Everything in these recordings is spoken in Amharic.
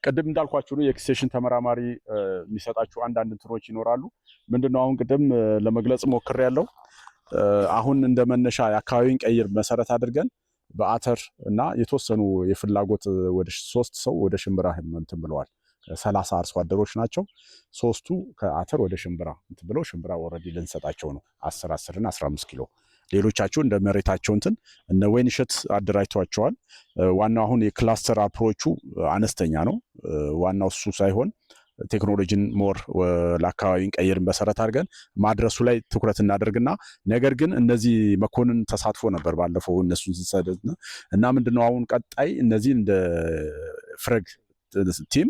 ቅድም እንዳልኳችሁ ነው የኤክስቴንሽን ተመራማሪ የሚሰጣችሁ አንዳንድ እንትኖች ይኖራሉ። ምንድነው አሁን ቅድም ለመግለጽ ሞክሬያለሁ። አሁን እንደመነሻ የአካባቢን ቀይር መሰረት አድርገን በአተር እና የተወሰኑ የፍላጎት ወደ 3 ሰው ወደ ሽምብራ እንትን ብለዋል። 30 አርሶ አደሮች ናቸው። 3ቱ ከአተር ወደ ሽምብራ እንትን ብለው ሽምብራ ኦልሬዲ ልንሰጣቸው ነው 10 እና 15 ኪሎ። ሌሎቻቸው እንደ መሬታቸው እንትን እነ ወይንሸት አደራጅቷቸዋል። ዋናው አሁን የክላስተር አፕሮቹ አነስተኛ ነው። ዋናው እሱ ሳይሆን ቴክኖሎጂን ሞር ለአካባቢን ቀይርን መሰረት አድርገን ማድረሱ ላይ ትኩረት እናደርግና ነገር ግን እነዚህ መኮንን ተሳትፎ ነበር ባለፈው እነሱን ስንሰደድ እና ምንድነው አሁን ቀጣይ እነዚህ እንደ ፍረግ ቲም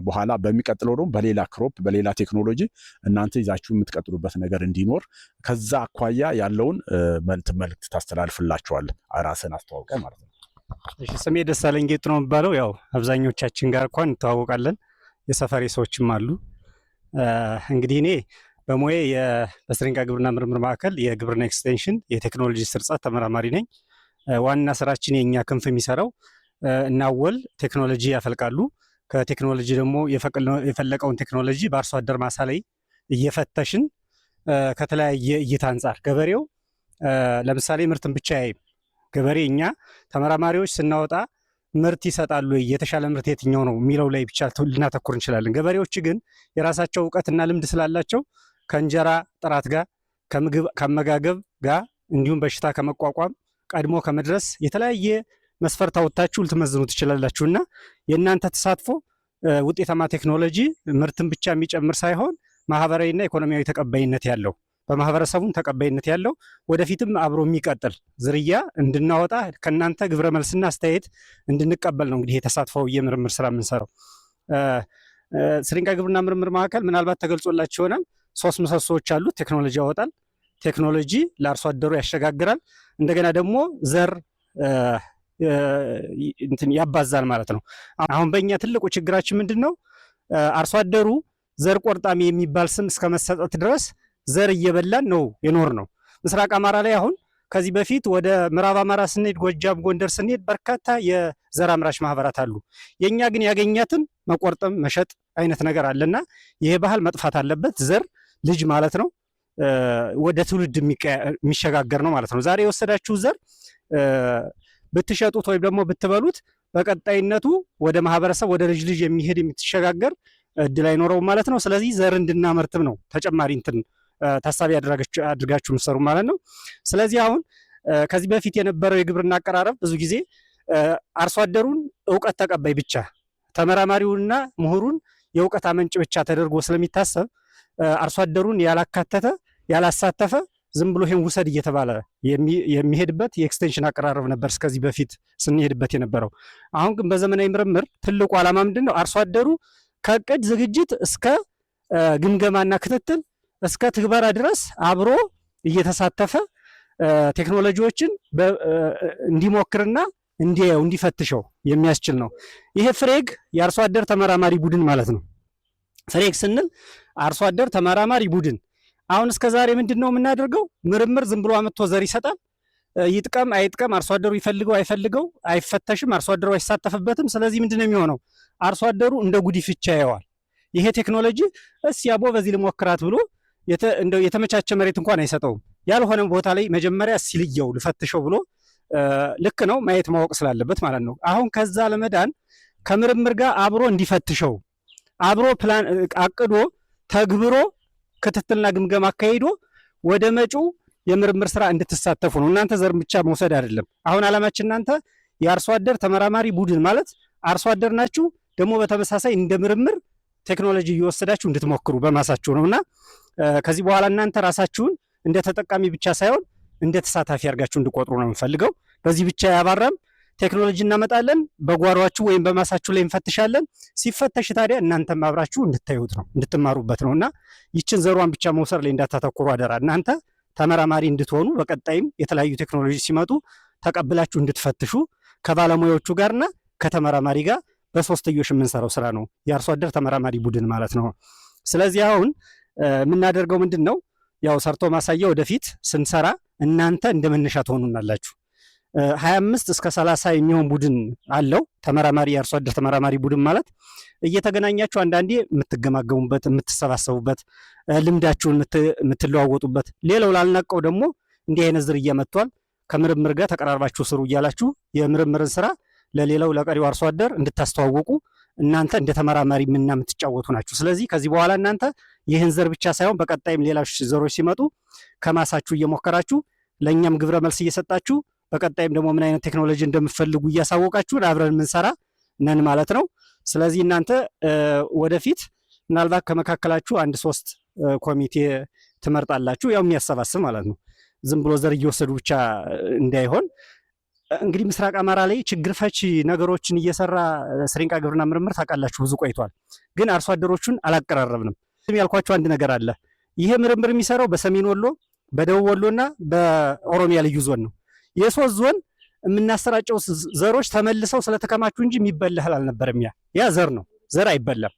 በኋላ በሚቀጥለው ደግሞ በሌላ ክሮፕ በሌላ ቴክኖሎጂ እናንተ ይዛችሁ የምትቀጥሉበት ነገር እንዲኖር ከዛ አኳያ ያለውን መልእክት ታስተላልፍላችኋል። ራስን አስተዋውቀ ማለት ነው። እሺ፣ ስሜ ደሳለኝ ጌጡ ነው የሚባለው። ያው አብዛኞቻችን ጋር እንኳን እንተዋወቃለን፣ የሰፈሬ ሰዎችም አሉ። እንግዲህ እኔ በሙዬ በስሪንቃ ግብርና ምርምር ማዕከል የግብርና ኤክስቴንሽን የቴክኖሎጂ ስርጸት ተመራማሪ ነኝ። ዋና ስራችን የኛ ክንፍ የሚሰራው እናወል ቴክኖሎጂ ያፈልቃሉ። ከቴክኖሎጂ ደግሞ የፈለቀውን ቴክኖሎጂ በአርሶ አደር ማሳ ላይ እየፈተሽን ከተለያየ እይታ አንጻር ገበሬው ለምሳሌ ምርትን ብቻ ያይም ገበሬ እኛ ተመራማሪዎች ስናወጣ ምርት ይሰጣሉ የተሻለ ምርት የትኛው ነው የሚለው ላይ ብቻ ልናተኩር እንችላለን። ገበሬዎች ግን የራሳቸው እውቀትና ልምድ ስላላቸው ከእንጀራ ጥራት ጋር ከአመጋገብ ጋር እንዲሁም በሽታ ከመቋቋም ቀድሞ ከመድረስ የተለያየ መስፈርት አውጥታችሁ ልትመዝኑ ትችላላችሁና የእናንተ ተሳትፎ ውጤታማ ቴክኖሎጂ ምርትን ብቻ የሚጨምር ሳይሆን ማህበራዊና ኢኮኖሚያዊ ተቀባይነት ያለው በማህበረሰቡም ተቀባይነት ያለው ወደፊትም አብሮ የሚቀጥል ዝርያ እንድናወጣ ከእናንተ ግብረ መልስና አስተያየት እንድንቀበል ነው እንግዲህ የተሳትፈው የምርምር ስራ የምንሰራው። ስሪንቃ ግብርና ምርምር ማዕከል ምናልባት ተገልጾላችሁ ይሆናል 3 ምሰሶዎች አሉት። ቴክኖሎጂ ያወጣል፣ ቴክኖሎጂ ለአርሶ አደሩ ያሸጋግራል፣ እንደገና ደግሞ ዘር እንትን ያባዛል ማለት ነው። አሁን በእኛ ትልቁ ችግራችን ምንድን ነው? አርሶ አደሩ ዘር ቆርጣሚ የሚባል ስም እስከ መሰጠት ድረስ ዘር እየበላን ነው የኖር ነው። ምስራቅ አማራ ላይ አሁን ከዚህ በፊት ወደ ምዕራብ አማራ ስንሄድ ጎጃም፣ ጎንደር ስንሄድ በርካታ የዘር አምራች ማህበራት አሉ። የኛ ግን ያገኛትን መቆርጠም መሸጥ አይነት ነገር አለና ይሄ ባህል መጥፋት አለበት። ዘር ልጅ ማለት ነው፣ ወደ ትውልድ የሚሸጋገር ነው ማለት ነው። ዛሬ የወሰዳችሁ ዘር ብትሸጡት ወይም ደግሞ ብትበሉት በቀጣይነቱ ወደ ማህበረሰብ ወደ ልጅ ልጅ የሚሄድ የምትሸጋገር እድል አይኖረውም ማለት ነው። ስለዚህ ዘር እንድናመርትም ነው ተጨማሪ እንትን ታሳቢ አድርጋችሁ ምሰሩ ማለት ነው። ስለዚህ አሁን ከዚህ በፊት የነበረው የግብርና አቀራረብ ብዙ ጊዜ አርሶ አደሩን እውቀት ተቀባይ ብቻ ተመራማሪውንና ምሁሩን የእውቀት አመንጭ ብቻ ተደርጎ ስለሚታሰብ አርሶ አደሩን ያላካተተ ያላሳተፈ ዝም ብሎ ይሄን ውሰድ እየተባለ የሚሄድበት የኤክስቴንሽን አቀራረብ ነበር እስከዚህ በፊት ስንሄድበት የነበረው። አሁን ግን በዘመናዊ ምርምር ትልቁ ዓላማ ምንድነው? አርሶ አደሩ ከእቅድ ዝግጅት እስከ ግምገማና ክትትል እስከ ትግበራ ድረስ አብሮ እየተሳተፈ ቴክኖሎጂዎችን እንዲሞክርና እንዲያየው እንዲፈትሸው የሚያስችል ነው። ይሄ ፍሬግ የአርሶ አደር ተመራማሪ ቡድን ማለት ነው። ፍሬግ ስንል አርሶ አደር ተመራማሪ ቡድን አሁን እስከ ዛሬ ምንድነው የምናደርገው? ምርምር ዝም ብሎ አመጥቶ ዘር ይሰጣል። ይጥቀም አይጥቀም አርሶ አደሩ ይፈልገው አይፈልገው አይፈተሽም፣ አርሶ አደሩ አይሳተፍበትም። ስለዚህ ምንድነው የሚሆነው? አርሶ አደሩ እንደ ጉዲፍቻ ያየዋል። ይሄ ቴክኖሎጂ ያቦ በዚህ ልሞክራት ብሎ እንደው የተመቻቸ መሬት እንኳን አይሰጠውም። ያልሆነ ቦታ ላይ መጀመሪያ ሲልየው ልፈትሸው ብሎ ልክ ነው ማየት ማወቅ ስላለበት ማለት ነው። አሁን ከዛ ለመዳን ከምርምር ጋር አብሮ እንዲፈትሸው አብሮ ፕላን አቅዶ ተግብሮ ክትትልና ግምገማ አካሂዶ ወደ መጪው የምርምር ስራ እንድትሳተፉ ነው። እናንተ ዘር ብቻ መውሰድ አይደለም። አሁን ዓላማችን እናንተ የአርሶ አደር ተመራማሪ ቡድን ማለት አርሶ አደር ናችሁ፣ ደግሞ በተመሳሳይ እንደ ምርምር ቴክኖሎጂ እየወሰዳችሁ እንድትሞክሩ በማሳችሁ ነውና ከዚህ በኋላ እናንተ ራሳችሁን እንደ ተጠቃሚ ብቻ ሳይሆን እንደ ተሳታፊ አድርጋችሁ እንድቆጥሩ ነው የምፈልገው። በዚህ ብቻ ያባራም ቴክኖሎጂ እናመጣለን፣ በጓሯችሁ ወይም በማሳችሁ ላይ እንፈትሻለን። ሲፈተሽ ታዲያ እናንተም አብራችሁ እንድታዩት ነው እንድትማሩበት ነውና ይችን ዘሯን ብቻ መውሰድ ላይ እንዳታተኩሩ አደራ። እናንተ ተመራማሪ እንድትሆኑ በቀጣይም የተለያዩ ቴክኖሎጂ ሲመጡ ተቀብላችሁ እንድትፈትሹ ከባለሙያዎቹ ጋርና ከተመራማሪ ጋር በሶስትዮሽ የምንሰራው ስራ ነው የአርሶ አደር ተመራማሪ ቡድን ማለት ነው። ስለዚህ አሁን የምናደርገው ምንድን ነው? ያው ሰርቶ ማሳያ ወደፊት ስንሰራ እናንተ እንደመነሻ ትሆኑናላችሁ። 25 እስከ 30 የሚሆን ቡድን አለው። ተመራማሪ የአርሶ አደር ተመራማሪ ቡድን ማለት እየተገናኛችሁ አንዳንዴ የምትገማገሙበት፣ የምትሰባሰቡበት፣ ልምዳችሁን የምትለዋወጡበት። ሌላው ላልነቀው ደግሞ እንዲህ አይነት ዝርያ መጥቷል ከምርምር ጋር ተቀራርባችሁ ስሩ እያላችሁ የምርምርን ስራ ለሌላው ለቀሪው አርሶ አደር እንድታስተዋወቁ እናንተ እንደ ተመራማሪ ምንና የምትጫወቱ ናችሁ። ስለዚህ ከዚህ በኋላ እናንተ ይህን ዘር ብቻ ሳይሆን በቀጣይም ሌሎች ዘሮች ሲመጡ ከማሳችሁ እየሞከራችሁ ለእኛም ግብረ መልስ እየሰጣችሁ በቀጣይም ደግሞ ምን አይነት ቴክኖሎጂ እንደምትፈልጉ እያሳወቃችሁን አብረን የምንሰራ ነን ማለት ነው። ስለዚህ እናንተ ወደፊት ምናልባት ከመካከላችሁ 1-3 ኮሚቴ ትመርጣላችሁ፣ ያው የሚያሰባስብ ማለት ነው። ዝም ብሎ ዘር እየወሰዱ ብቻ እንዳይሆን። እንግዲህ ምስራቅ አማራ ላይ ችግር ፈቺ ነገሮችን እየሰራ ስሪንቃ ግብርና ምርምር ታውቃላችሁ ብዙ ቆይቷል፣ ግን አርሶ አደሮቹን አላቀራረብንም። ያልኳቸው አንድ ነገር አለ። ይሄ ምርምር የሚሰራው በሰሜን ወሎ፣ በደቡብ ወሎና በኦሮሚያ ልዩ ዞን ነው። የሶስት ዞን የምናሰራጨው ዘሮች ተመልሰው ስለተከማቹ እንጂ የሚበላ እህል አልነበረም። ያ ዘር ነው፣ ዘር አይበላም።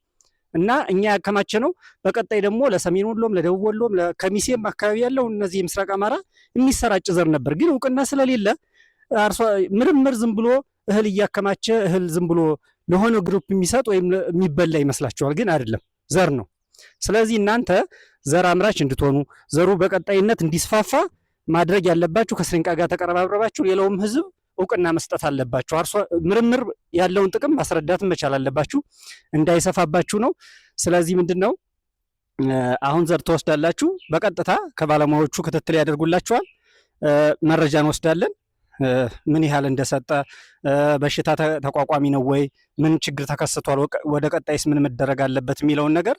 እና እኛ ያከማቸ ነው። በቀጣይ ደግሞ ለሰሜን ወሎም ለደቡብ ወሎም ለከሚሴም አካባቢ ያለው እነዚህ የምስራቅ አማራ የሚሰራጭ ዘር ነበር። ግን እውቅና ስለሌለ ምርምር ዝም ብሎ እህል እያከማቸ እህል ዝም ብሎ ለሆነ ግሩፕ የሚሰጥ ወይም የሚበላ ይመስላችኋል፣ ግን አይደለም፣ ዘር ነው። ስለዚህ እናንተ ዘር አምራች እንድትሆኑ ዘሩ በቀጣይነት እንዲስፋፋ ማድረግ ያለባችሁ ከስሪንቃ ጋር ተቀረባብረባችሁ ሌላውም ህዝብ እውቅና መስጠት አለባችሁ። ምርምር ያለውን ጥቅም ማስረዳት መቻል አለባችሁ፣ እንዳይሰፋባችሁ ነው። ስለዚህ ምንድነው አሁን ዘር ትወስዳላችሁ፣ በቀጥታ ከባለሙያዎቹ ክትትል ያደርጉላችኋል፣ መረጃ እንወስዳለን። ምን ያህል እንደሰጠ፣ በሽታ ተቋቋሚ ነው ወይ፣ ምን ችግር ተከስቷል፣ ወደ ቀጣይስ ምን መደረግ አለበት የሚለውን ነገር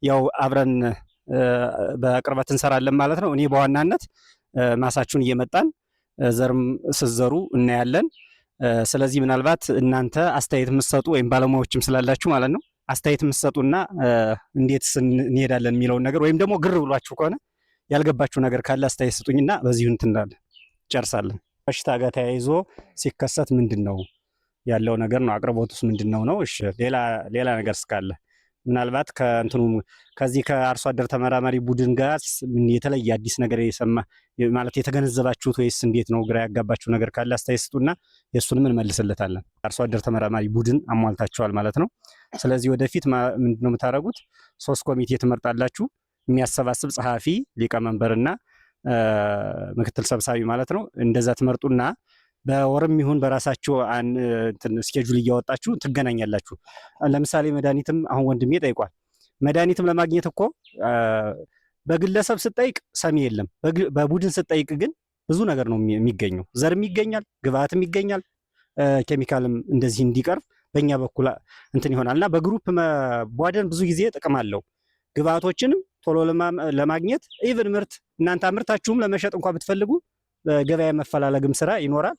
ያው አብረን በቅርበት እንሰራለን ማለት ነው። እኔ በዋናነት ማሳችሁን እየመጣን ዘርም ስዘሩ እናያለን። ስለዚህ ምናልባት እናንተ አስተያየት የምትሰጡ ወይም ባለሙያዎችም ስላላችሁ ማለት ነው አስተያየት የምትሰጡና እንዴት እንሄዳለን የሚለውን ነገር ወይም ደግሞ ግር ብሏችሁ ከሆነ ያልገባችሁ ነገር ካለ አስተያየት ስጡኝና በዚሁ እንትን እንዳለን ጨርሳለን። በሽታ ጋር ተያይዞ ሲከሰት ምንድን ነው ያለው ነገር ነው፣ አቅርቦቱስ ምንድን ነው? እሺ ሌላ ነገር እስካለ ምናልባት ከዚህ ከአርሶ አደር ተመራማሪ ቡድን ጋር የተለየ አዲስ ነገር የሰማ ማለት የተገነዘባችሁት ወይስ እንዴት ነው? ግራ ያጋባችሁ ነገር ካለ አስተያየት ስጡና የእሱንም እንመልስለታለን። አርሶ አደር ተመራማሪ ቡድን አሟልታችኋል ማለት ነው። ስለዚህ ወደፊት ምንድነው የምታደርጉት? 3 ኮሚቴ ትመርጣላችሁ፣ የሚያሰባስብ ጸሐፊ፣ ሊቀመንበርና ምክትል ሰብሳቢ ማለት ነው። እንደዛ ትመርጡና በወርም ይሁን በራሳችሁ ስኬጁል እያወጣችሁ ትገናኛላችሁ። ለምሳሌ መድኃኒትም አሁን ወንድሜ ጠይቋል። መድኃኒትም ለማግኘት እኮ በግለሰብ ስጠይቅ ሰሚ የለም፣ በቡድን ስጠይቅ ግን ብዙ ነገር ነው የሚገኘው። ዘርም ይገኛል፣ ግብአትም ይገኛል፣ ኬሚካልም እንደዚህ እንዲቀርብ በእኛ በኩል እንትን ይሆናል እና በግሩፕ መቧደን ብዙ ጊዜ ጥቅም አለው። ግብአቶችንም ቶሎ ለማግኘት ኢቭን ምርት እናንተ አምርታችሁም ለመሸጥ እንኳን ብትፈልጉ ገበያ መፈላለግም ስራ ይኖራል።